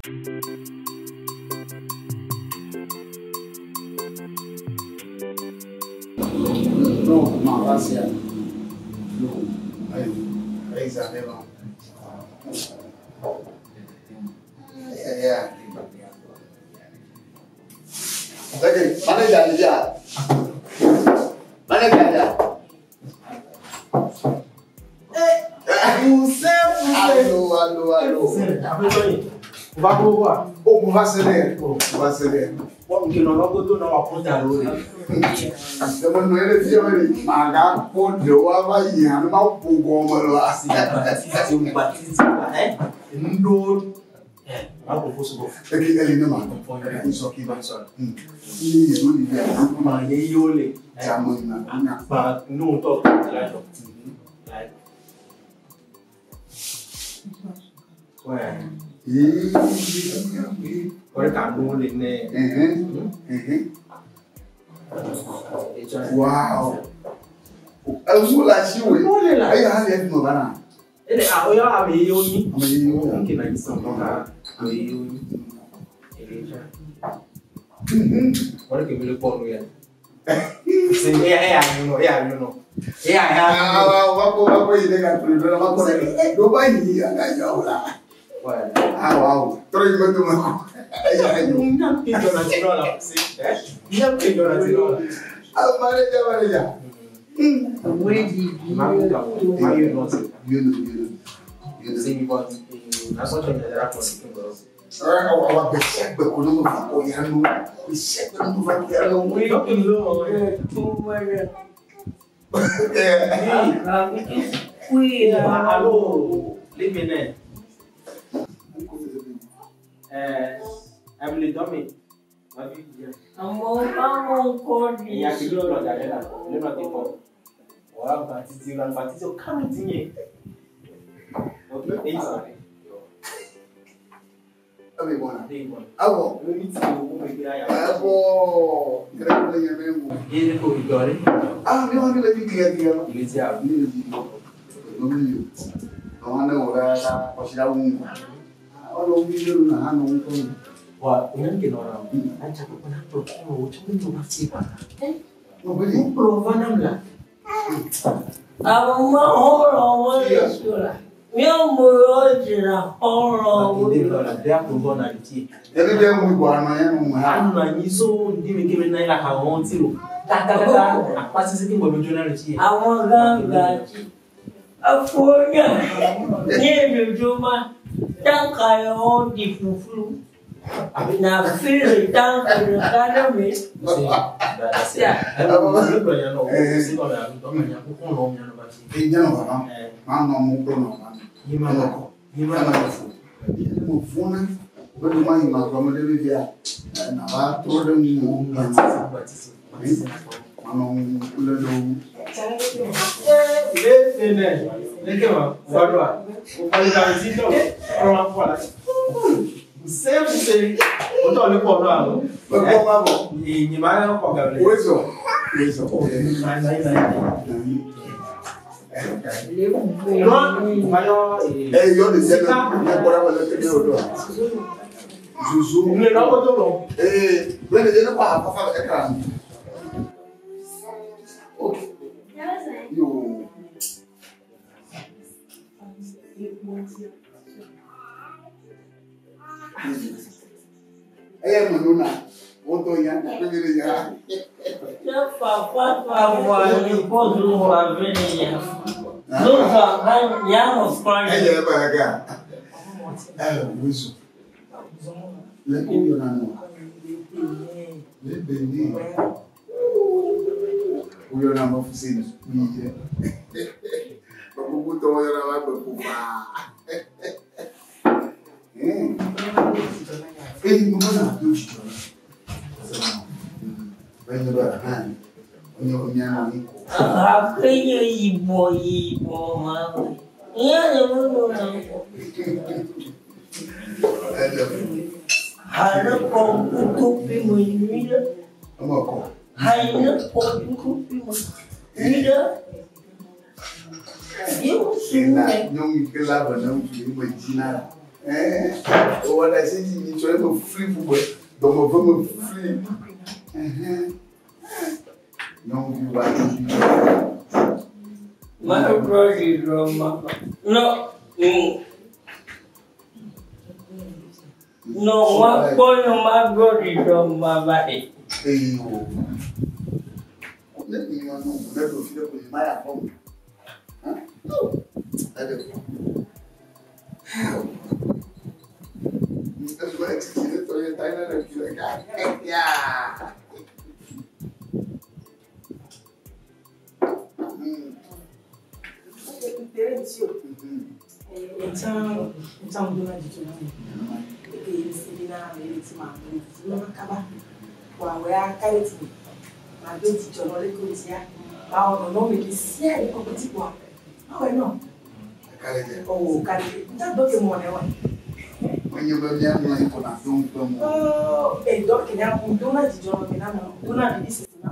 Non, ma race. Non. Aí já leva. É. Daqui, mana já já. Mana já. Você. Alô. Vai provar. Ou vai ser. Vai ser. Porque não botou não aponta lori. Estamos no ele dia ali. Maga podeu avaí, não mal pouco como lá. Se batista, ndo a proposto. Ele não manda. Isso aqui vai só. E do dia. Mas eu le. Jamana. Mas não tô lá. Ué. Olha cano le né. Uau. Eu vou lá chiu. Aí a ele não vai lá. Ele eu a meio ni. Amanhã Que na isso não tá. Meio. Ele já. Olha que ele pôr no ele. Sim, é não. Vai ir legal primeiro, vai correr. Não vai ir, lá. Ah, uau. Trouxe muito mal. Não tem nacional lá, sim. Não tem nacional. Ah, mareja. Sim, pode. Na sua família era com Agora percebe quando não vai olhando, percebe quando não vai olhando muito. Alô, Limené. Emily Domi. Amor, corre. E aqui não dá ela. Não dá tempo. Ora, batizou caminho. Ok, é isso. Abi bona. Abo. Abo. Creio que é mesmo. Ele foi embora. Ah, meu amigo aqui que é. Ele já. Não me. Não anda ora tá postar olha o vídeo na não tô. Wah, ini kita orang. Aja aku pernah pro, cuma masih pak. Não beli. Pro mana lah? Amor, meu mojo na horror. Ini kalau dia pro na di. Ele deu muito bom amanhã não é. Anu na niso ndi mekeme na ila kawan tiro. Kata apa sih sih bodo jona di. Amor gaji. Afonya. Ni juma. Tangkayo di fufu. Na fili tangkayo kada me. Ya. Aku banyak no. Sih kalau aku banyak aku no nya no bati. Iya no kan. Mama mau pro kan. Gimana fu. Mo funa. Quando mais uma como deve via. Na va todo mundo bati. Mano, ulelo. Legal, guarda. O qualidade para fora. Sempre o tole por lá. E ni mais não pode abrir. Isso. Não, maior. Eu disse que não pode fazer o Zuzu. Não não botou não. Ele dele para fazer ecrã. Yo. Menuna. Fotonya, primeiro já. Já papai, pode levar venha. Não vai, já não faz. É para cá. Isso. Leku yo nanu. Le bendi. Uyo na mafusini. Biye. Bakubuto yo na wa bakufa. Mbona tucho. Venyo ba hani. Onyo nyana niko. Akenyo ibo mama. Iya no. Hana ko kupi mwira. Amako. Hana ko kupi mwira. Eu Ela não me quer lá, não me imagina. What I say, you try to flip away. Don't go flip. No, you want my brother, no. No, my boy, my brother, my body. Hey, let me know. Let me feel with my home. No, I don't. That's what I explained to you. Thailand, yeah. When you go down, you can don't. Oh, and don't get out. Do not join me now. Do not be this now.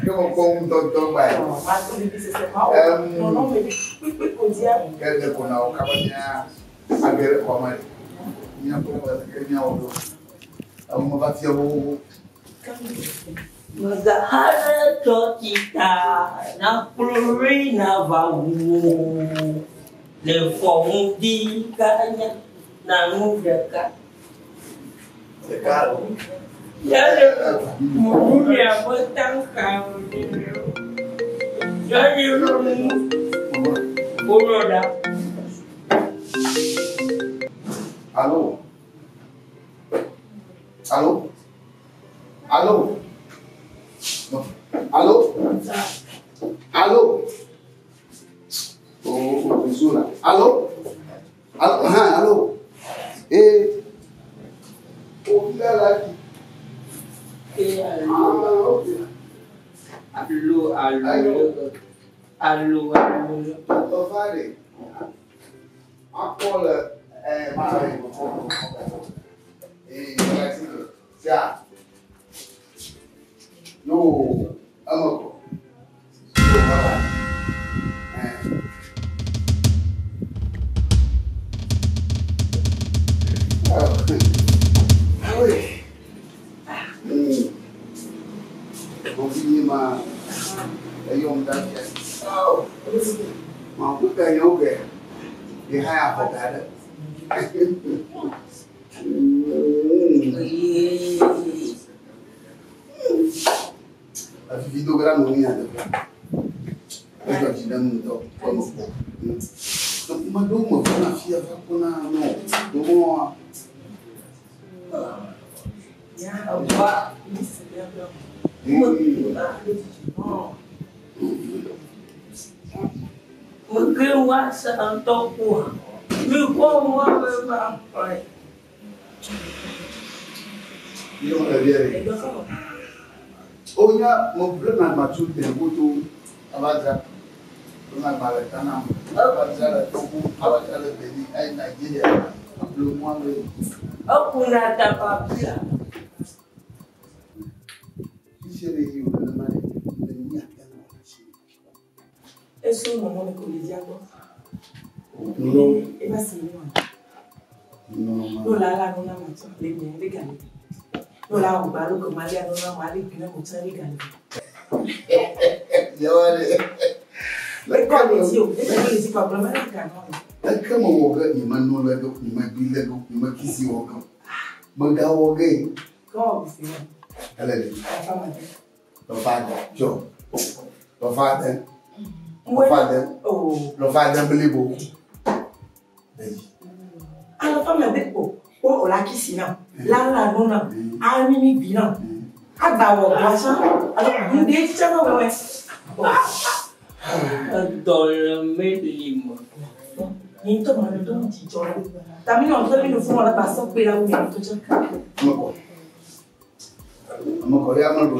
Come on, don't buy. No, maybe we could hear. Get the one out, Cabana. I get it for my. You know, get me out. I'm about your. Magahara totita na pluri na vawu le fondi kanya na mudaka yale mudi apotanka yale oloda. Alô? Alô? Alô? Alô? Alô? Oh, Zula. Alô? Alô? Alô? Eh? Oh, lá. Alô. Vai. A cola é mais. Já. No, amo. Mas aí um dá que mas o que é o que de raia focada a vida graninha eu já te dando então como mas do uma na fia vai com na não do uma Mungkin wasa untuk kuah, lupa apa apa. Não é verdade. Olha, meu problema machu tem muito abaja, não é maleta não. Abaja é tudo, abaja é bem, é Nigeria, pelo mundo. Aku nak dapat dia. Isso Eso no me colidía agora. No. É assim, não. No la no na macho, le me regalo. No la o balo que malia no na mali que não mucha regalo. E olha, Le condicio, esse problema é que não. é como o que me mandou lego, me bilego, me quisi o que. Manda o que? Como você? Ela é. A fama. Lo fada, jo. Lo fada. Oh, lo fada belibo. a fama de o la kisi não. La no não. A mimi bi não. A da o bossa. A do de chama o é. Adoro medlimo. Então, mano, eu não te choro. Também não, também não fui lá passar pela unha, tô já cá. Vamos correr a mão do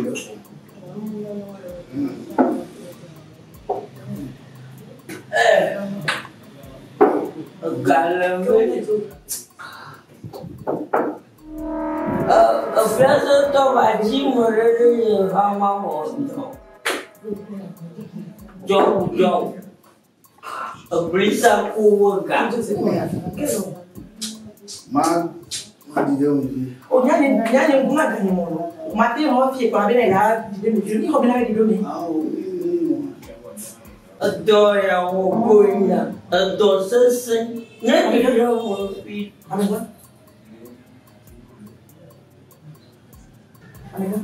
A frase toma de morrer e uma moto. Jogo. Brisa kuoga. Ma di onde. O nyane nguma gani mo. Mate mo fi kwa bele la di me ni ko bele di do me. Adora o coina. Adora sesen. Ne bi do mo fi. Amigo. Amigo.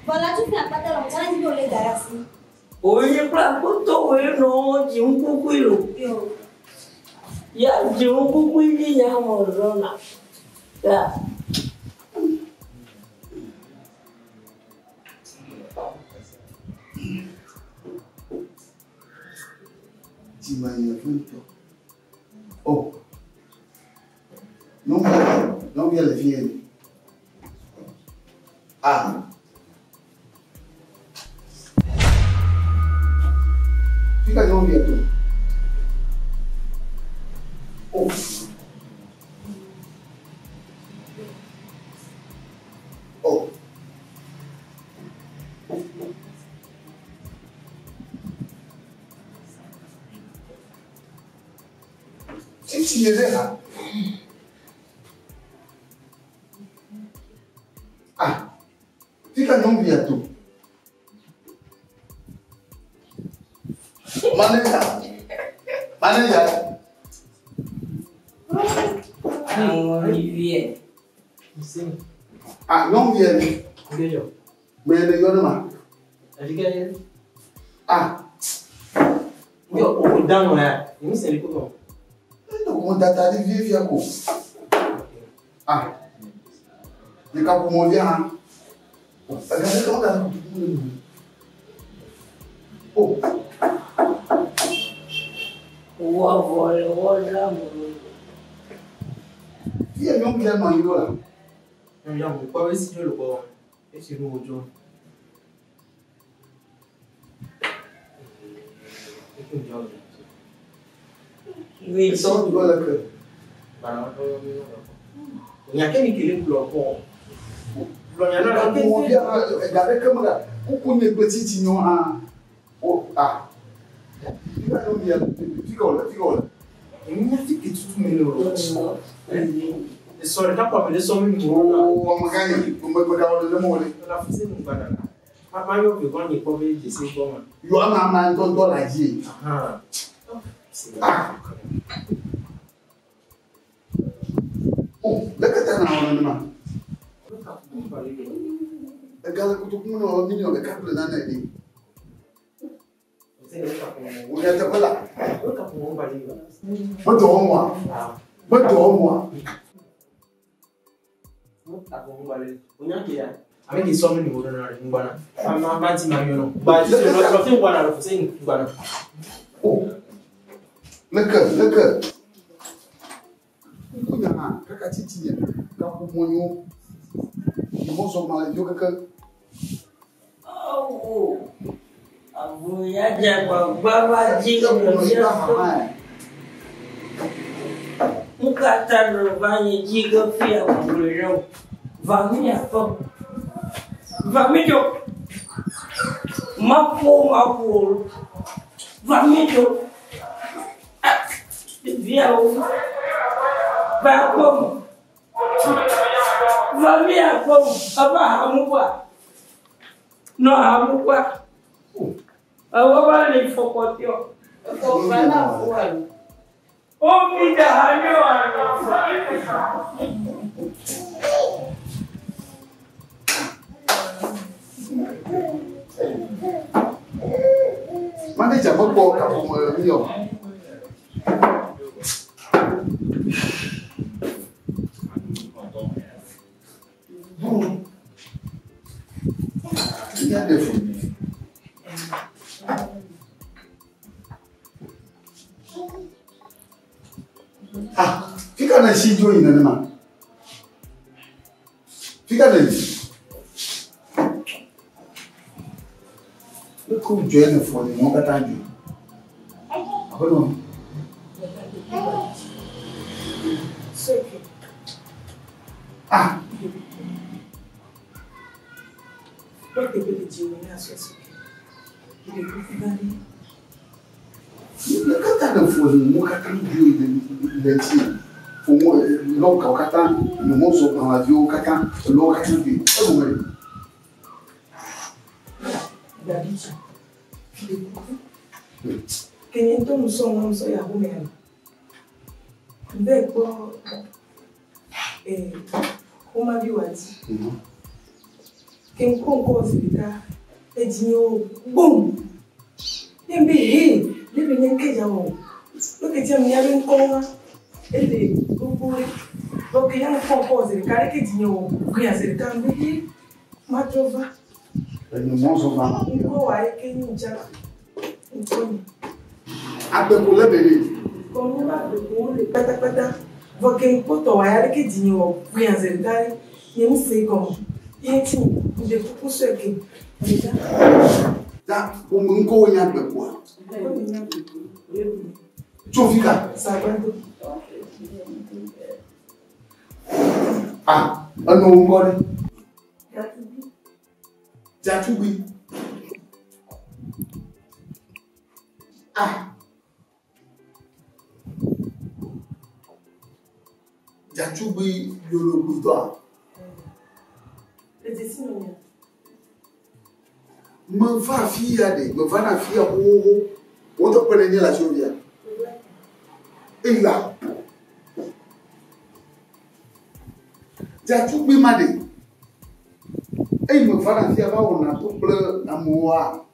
Voilà, tu fais un pantalon, tu as dit qu'on les garage. Oye, pra puto, no, de cucuilo. Ya, de cucuilo, ya, morona. Ya. Oh, non bien les filles. Ah. Fica não bien tout. Oh. Oh. Tu es là. Ah, fica não bien tout. Manager. Olivier. Sim. Ah, não viene. Vejo. Mais le gouvernement. Adiga. Ah. Yo, o dano é. Não sei ele como. Então, como data de vive a co. Ah. De cabo molhar. Agora como dá? Oh. O avô, o amor. E aí, não quer mais ir lá? Não, qual é esse jogo bom? Esse jogo John. Então, agora que Nyakeni kile bloco. Blonyana cabo la molhar, gare câmera. O punho petit não ah. Oh, ah. Fica não bien. Fica olha. minha fica tudo melhor. Sorry, tá para ver só me Oh, amagai, como é que eu vou demorar? na fazer um banana. Mas eu vi quando eu come de ser bom. Eu amo a mãe do dólar de. Ah. Oh, leque tá na hora não. A galera que tu come no menino é cabo na nele. O que é que tá lá? Mas dormo. Avec les sommes niveau de l'Angwana. Ma dit ma non. Bah, je fais un Wana, c'est une Wana. Oh, leque. Kunyanga, kaka titi, kaku monyo. Ils vont se marier, yo kaka. Oh, abuya jago baba jiga mmoja. Mukata robanye jiga fia mmoja. Vamia fo. Vamido. Mapo. Vamido. Viao. Vakom. Vamia fo. Aba hamukwa. No hamukwa. Awabali fokotio. Manager, what walk up from you? Yeah, definitely. Ah, fica na sítio ainda, né, mano? Fica nele. Eu com o Joana fone, nunca tá aqui. Agora não. Ah. Por que ele tinha na sua suque? Ele confidaria. Eu cantar no fone, nunca tá no dia de Fumo local kata no mozo dans la vie kata lo kata bi o mo re Dabicha kenye to muso ya humela ndeko kuma biwati ken konko zilika ejinyo boom yembe lebe nyenkeja wo loketia mnyalo nkonga ele guguri porque já não compôs ele cara que tinha o conhece ele também matrova no mozo va o aí que não já então ape ko lebele como lá ele pata porque enquanto o aí que tinha o conhece ele cara eu não sei como e tinha de curso aqui da o mungo nya pe ko tu fica sabendo ah ano ngore jatubi ah jatubi lolo budo le dessino me va fia de me va na fia o to pele ni la jovia et là jatubi made et me va na fia ba on a to ple amoa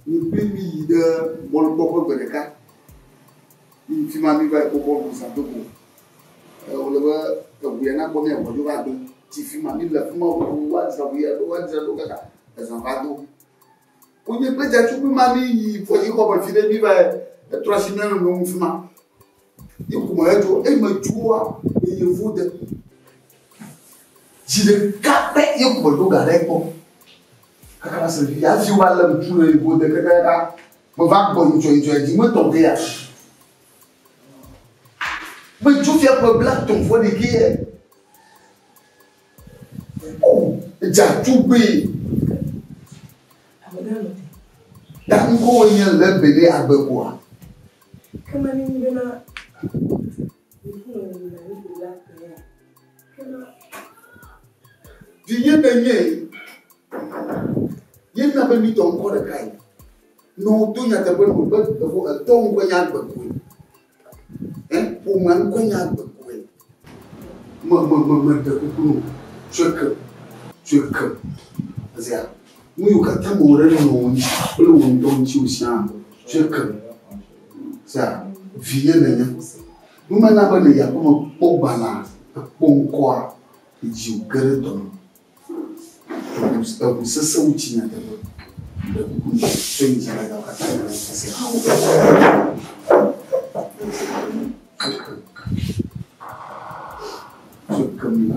ni primi de bol boko bereka ni fima mi va boko sa to ko o le ba to buena bo me bo ba do ti fima mi la fima o wa sa buya do wa sa do kaka esa ba do o ni pe jatubi mani fo yi ko ba fi de mi ba 3 semaines no fima e como é do e me tua e eu vou de jide kape e ko do gare ko kaka se ya fi wa la mtu e vou de kaka mo va ko ncho di mo to ya me tu fia pour black ton fo de qui oh jatubi da ngo yen le bele agbegbo kama ni mbena Viens de yen na be mi ton ko de kai no to nya ta be no be to ngo nya agbegbo o man ko nya agbegbo ma de ko cheke azia mu yu ka ta mo re no ni lo won don chi o sia cheke ça viens de nous maintenant ben il y a comme au bana pour quoi il dit au gredon vous c'est ça où tu n'as pas c'est une chose là c'est comme là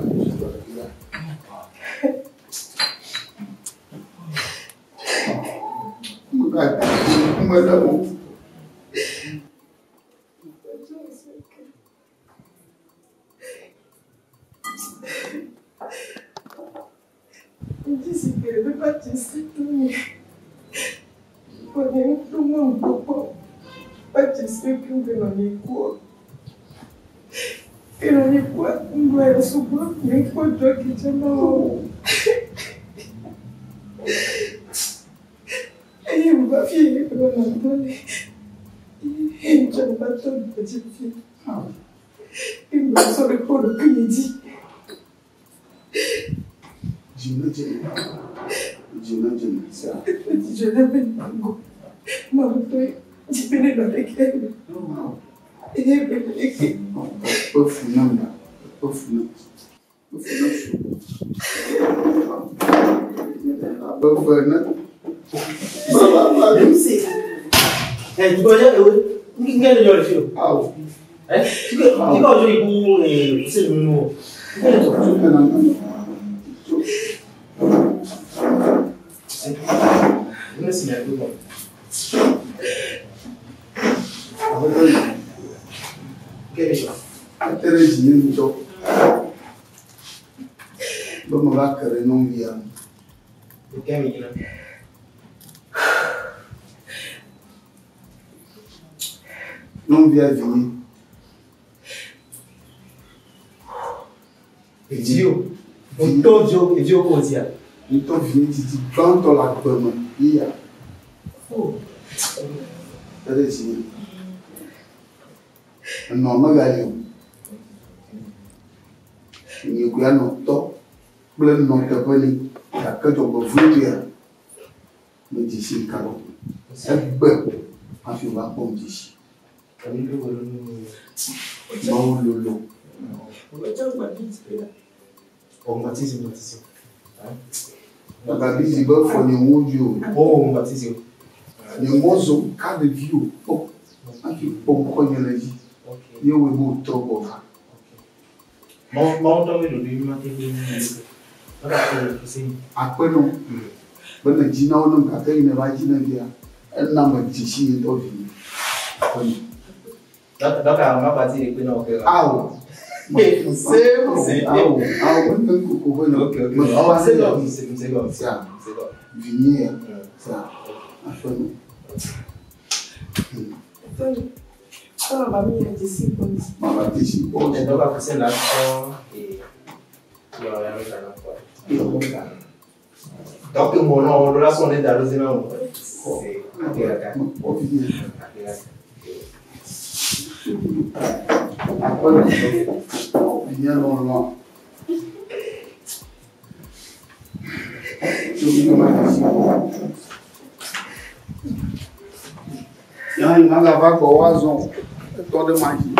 eu disse que ele batisse tudo. Quando eu tomei um pouco, batisse que eu não me cor. Eu não me cor, não era subo, nem pode aqui de novo. E eu vou vir para o Antônio. J'aime pas trop de petite fille. Il me sort le corps que il dit. Je ne ça. Je n'appelle pas go. Maman, tu peux le avec elle. Pas fou, non. Pas fou, non. Tu connais non via venir. Et Dio, Dio Cosia. Il t'a venu, tu dis, quand on l'a permis, il y a. Oh, c'est des non, ma gare. Il y a un autre, plein de noms de venir, la quête au bout de me dit, c'est le cadeau. C'est bon, en fait, va bon d'ici. Non, lolo. on baptise. La babise, il va faire un mot. Oh, on baptise. Les mots sont cas de vie. Oh, pourquoi il y a la vie? Il y a un mot trop bon. Après, non. Quand on dit non, on a fait une vagina. Elle n'a pas dit si elle est au vie. Donc, on va partir et puis on va Ah, c'est bon. Ah, on peut couper. Ok. C'est bon. Ça. Venir. Ça. Après, non. Ah, ma mère est ici. Maman, t'es ici. on va passer l'action et il y aura un autre. Donc, mon nom, là, on est dans le zéro. C'est après, viens loin. Il y a un gars qui a un oiseau, de magie.